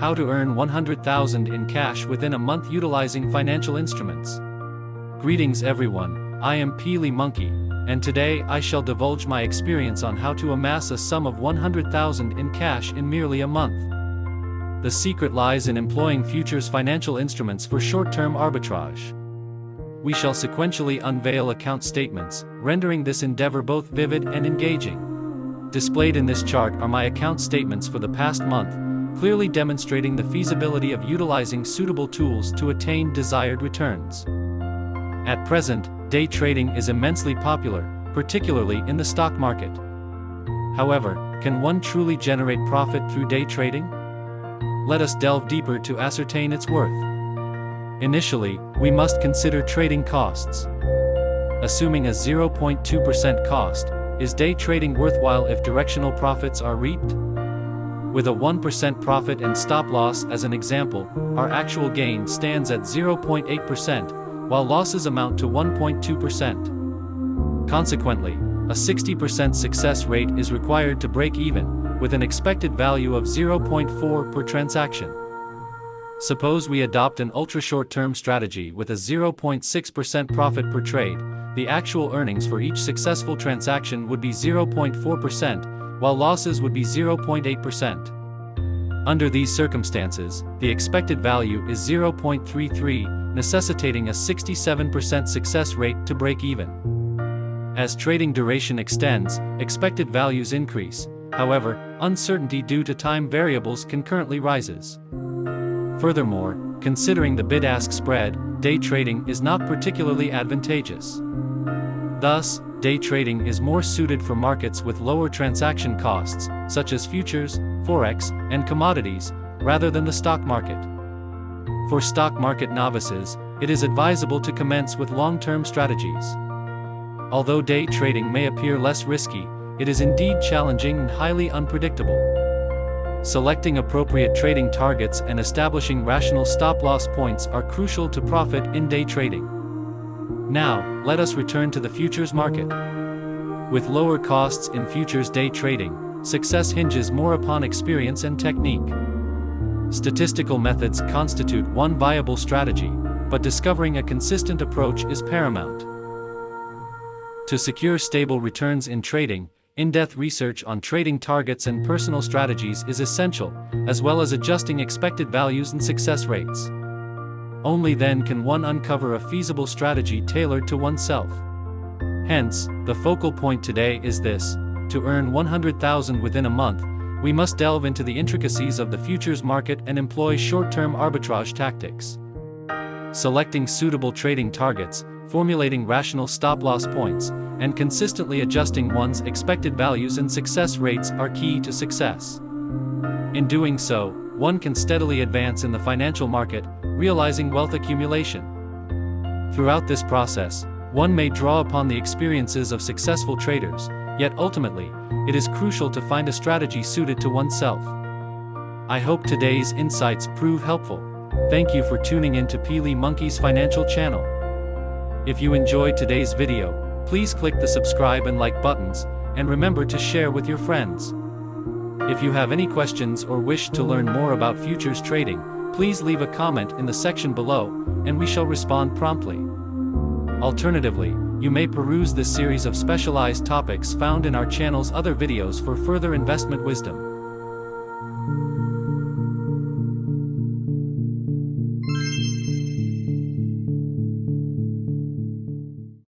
how to earn 100,000 in cash within a month utilizing financial instruments. Greetings everyone, I am PiliMonkey, and today I shall divulge my experience on how to amass a sum of 100,000 in cash in merely a month. The secret lies in employing futures financial instruments for short-term arbitrage. We shall sequentially unveil account statements, rendering this endeavor both vivid and engaging. Displayed in this chart are my account statements for the past month, clearly demonstrating the feasibility of utilizing suitable tools to attain desired returns. At present, day trading is immensely popular, particularly in the stock market. However, can one truly generate profit through day trading? Let us delve deeper to ascertain its worth. Initially, we must consider trading costs. Assuming a 0.2% cost, is day trading worthwhile if directional profits are reaped? With a 1% profit and stop loss as an example, our actual gain stands at 0.8%, while losses amount to 1.2%. Consequently, a 60% success rate is required to break even, with an expected value of 0.4 per transaction. Suppose we adopt an ultra-short-term strategy with a 0.6% profit per trade, the actual earnings for each successful transaction would be 0.4%, while losses would be 0.8%. Under these circumstances, the expected value is 0.33, necessitating a 67% success rate to break even. As trading duration extends, expected values increase, however, uncertainty due to time variables concurrently rises. Furthermore, considering the bid-ask spread, day trading is not particularly advantageous. Thus, day trading is more suited for markets with lower transaction costs, such as futures, forex, and commodities, rather than the stock market. For stock market novices, it is advisable to commence with long-term strategies. Although day trading may appear less risky, it is indeed challenging and highly unpredictable. Selecting appropriate trading targets and establishing rational stop-loss points are crucial to profit in day trading. Now, let us return to the futures market. With lower costs in futures day trading, success hinges more upon experience and technique. Statistical methods constitute one viable strategy, but discovering a consistent approach is paramount. To secure stable returns in trading, in-depth research on trading targets and personal strategies is essential, as well as adjusting expected values and success rates. Only then can one uncover a feasible strategy tailored to oneself. Hence, the focal point today is this: to earn 100,000 within a month, we must delve into the intricacies of the futures market and employ short-term arbitrage tactics. Selecting suitable trading targets, formulating rational stop-loss points, and consistently adjusting one's expected values and success rates are key to success. In doing so, one can steadily advance in the financial market, realizing wealth accumulation. Throughout this process, one may draw upon the experiences of successful traders, yet ultimately, it is crucial to find a strategy suited to oneself. I hope today's insights prove helpful. Thank you for tuning in to PiliMonkey's financial channel. If you enjoyed today's video, please click the subscribe and like buttons, and remember to share with your friends. If you have any questions or wish to learn more about futures trading, please leave a comment in the section below, and we shall respond promptly. Alternatively, you may peruse this series of specialized topics found in our channel's other videos for further investment wisdom.